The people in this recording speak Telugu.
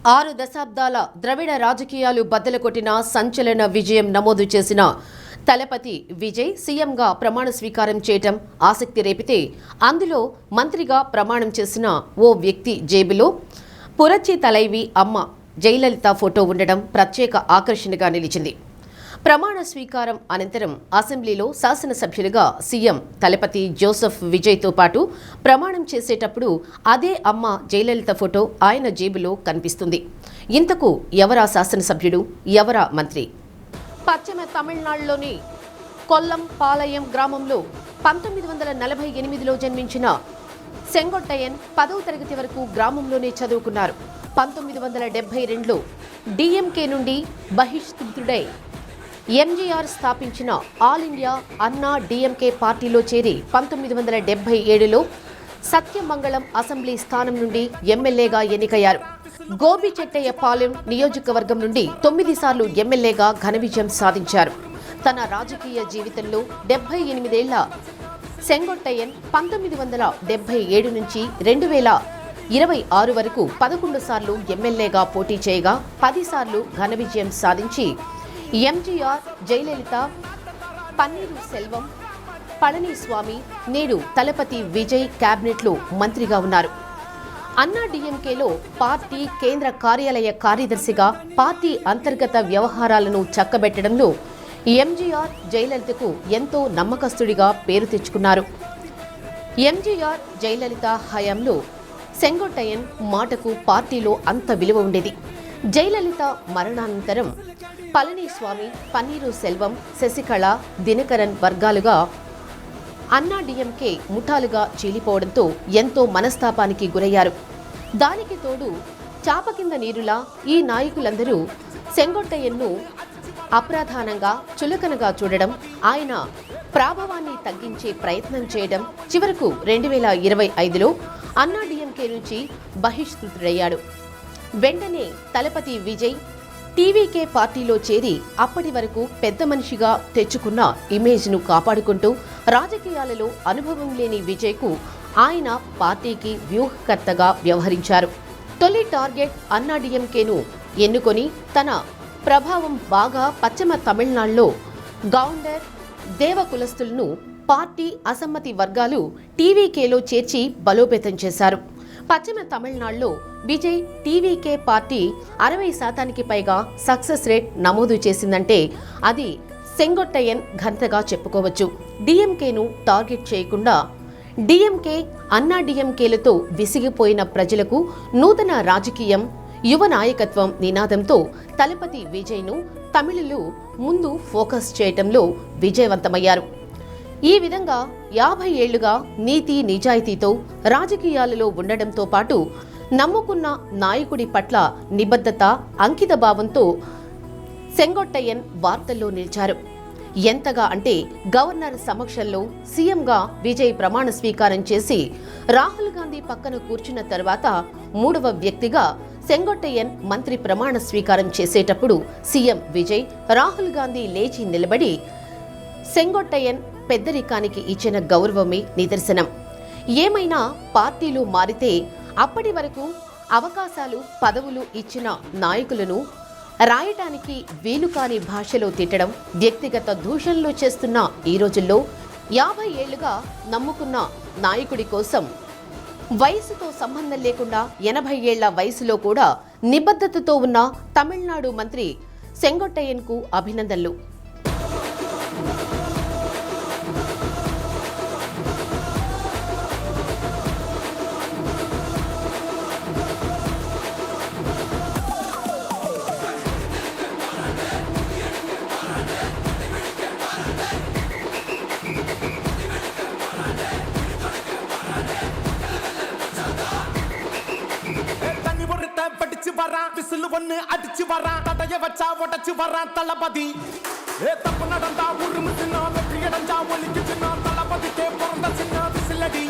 6 దశాబ్దాల ద్రవిడ రాజకీయాలు బద్దలుకొట్టిన సంచలన విజయం నమోదు చేసిన తలపతి విజయ్ సీఎంగా ప్రమాణ స్వీకారం చేయటం ఆసక్తి రేపితే అందులో మంత్రిగా ప్రమాణం చేసిన ఓ వ్యక్తి జేబులో పురచ్చి తలైవి అమ్మ జయలలిత ఫోటో ఉండడం ప్రత్యేక ఆకర్షణగా నిలిచింది. ప్రమాణ స్వీకారం అనంతరం అసెంబ్లీలో శాసనసభ్యులుగా సీఎం తలపతి జోసెఫ్ విజయ్తో పాటు ప్రమాణం చేసేటప్పుడు అదే అమ్మ జయలలిత ఫోటో ఆయన జేబులో కనిపిస్తుంది. ఇంతకు ఎవరా శాసనసభ్యుడు, ఎవరా మంత్రి? పశ్చిమ తమిళనాడులోని కొల్లం పాలయం గ్రామంలో 1948లో జన్మించిన సెంగొట్టయ్యన్ 10వ తరగతి వరకు గ్రామంలోనే చదువుకున్నారు. 1972లో డీఎంకే నుండి బహిష్కృతుడై ఎంజీఆర్ స్థాపించిన ఆల్ ఇండియా అన్నా డీఎంకే పార్టీలో చేరి 1977లో సత్యమంగళం అసెంబ్లీ స్థానం నుండి ఎమ్మెల్యేగా ఎన్నికయ్యారు. గోబిచెట్టయ్యపాలెం నియోజకవర్గం నుండి 9 సార్లు ఎమ్మెల్యేగా ఘన విజయం సాధించారు. తన రాజకీయ జీవితంలో 78 ఏళ్ల సెంగొట్టయ్యన్ 1977 నుంచి 2026 వరకు 11 సార్లు ఎమ్మెల్యేగా పోటీ చేయగా 10 సార్లు ఘన విజయం సాధించి ఎంజీఆర్, జయలలిత, పన్నీరు సెల్వం, పళనిస్వామి, నేడు తలపతి విజయ్ క్యాబినెట్లో మంత్రిగా ఉన్నారు. అన్నా డీఎంకేలో పార్టీ కేంద్ర కార్యాలయ కార్యదర్శిగా పార్టీ అంతర్గత వ్యవహారాలను చక్కబెట్టడంలో ఎంజీఆర్, జయలలితకు ఎంతో నమ్మకస్తుడిగా పేరు తెచ్చుకున్నారు. ఎంజీఆర్, జయలలిత హయాంలో సెంగొట్టయ్యన్ మాటకు పార్టీలో అంత విలువ ఉండేది. జయలలిత మరణానంతరం పళనిస్వామి, పన్నీరు సెల్వం, శశికళ, దినకరన్ వర్గాలుగా అన్నా డీఎంకే ముఠాలుగా చీలిపోవడంతో ఎంతో మనస్తాపానికి గురయ్యారు. దానికి తోడు చాప కింద నీరులా ఈ నాయకులందరూ సెంగొట్టయ్యన్ను అప్రధానంగా చులకనగా చూడడం, ఆయన ప్రాభవాన్ని తగ్గించే ప్రయత్నం చేయడం చివరకు 2025లో అన్నా డీఎంకే నుంచి బహిష్కృతుడయ్యాడు. వెంటనే తలపతి విజయ్ టీవీకే పార్టీలో చేరి అప్పటి వరకు పెద్ద మనిషిగా తెచ్చుకున్న ఇమేజ్ను కాపాడుకుంటూ రాజకీయాలలో అనుభవం లేని విజయ్కు ఆయన పార్టీకి వ్యూహకర్తగా వ్యవహరించారు. తొలి టార్గెట్ అన్నా డీఎంకేను ఎన్నుకొని తన ప్రభావం బాగా పశ్చిమ తమిళనాడులో గౌండర్, దేవ కులస్తులను పార్టీ అసమ్మతి వర్గాలు టీవీకేలో చేర్చి బలోపేతం చేశారు. పశ్చిమ తమిళనాడులో విజయ్ టీవీకే పార్టీ 60% పైగా సక్సెస్ రేట్ నమోదు చేసిందంటే అది సెంగొట్టయ్యన్ ఘనతగా చెప్పుకోవచ్చు. డీఎంకేను టార్గెట్ చేయకుండా డీఎంకే, అన్నా డీఎంకేలతో విసిగిపోయిన ప్రజలకు నూతన రాజకీయం, యువ నాయకత్వం నినాదంతో తలపతి విజయ్ను తమిళులు ముందు ఫోకస్ చేయటంలో విజయవంతమయ్యారు. ఈ విధంగా 50 ఏళ్లుగా నీతి నిజాయితీతో రాజకీయాలలో ఉండడంతో పాటు నమ్ముకున్న నాయకుడి పట్ల నిబద్ధత, అంకిత భావంతో సెంగొట్టయ్యన్ వార్తల్లో నిలిచారు. ఎంతగా అంటే గవర్నర్ సమక్షంలో సీఎంగా విజయ్ ప్రమాణ స్వీకారం చేసి రాహుల్ గాంధీ పక్కన కూర్చున్న తర్వాత 3వ వ్యక్తిగా సెంగొట్టయ్యన్ మంత్రి ప్రమాణ స్వీకారం చేసేటప్పుడు సీఎం విజయ్, రాహుల్ గాంధీ లేచి నిలబడి సెంగొట్టయ్యన్ పెద్దరికానికి ఇచ్చిన గౌరవమే నిదర్శనం. ఏమైనా పార్టీలు మారితే అప్పటి వరకు అవకాశాలు, పదవులు ఇచ్చిన నాయకులను రాయటానికి వీలు కాని భాషలో తిట్టడం, వ్యక్తిగత దూషణలు చేస్తున్న ఈ రోజుల్లో 50 ఏళ్లుగా నమ్ముకున్న నాయకుడి కోసం వయసుతో సంబంధం లేకుండా 80 ఏళ్ల వయసులో కూడా నిబద్ధతతో ఉన్న తమిళనాడు మంత్రి సెంగొట్టయ్యన్కు అభినందనలు. படிச்சு வரா விசில் ஒண்ணு அடிச்சு வரா தடைய வச்சா உடச்சு வரா தளபதி தப்பு நடந்தா உருமுச்சுனா வெற்றி அடைஞ்சா ஒலிக்குச்சுனா தளபதிக்கே பிறந்த சின்ன விசிலடி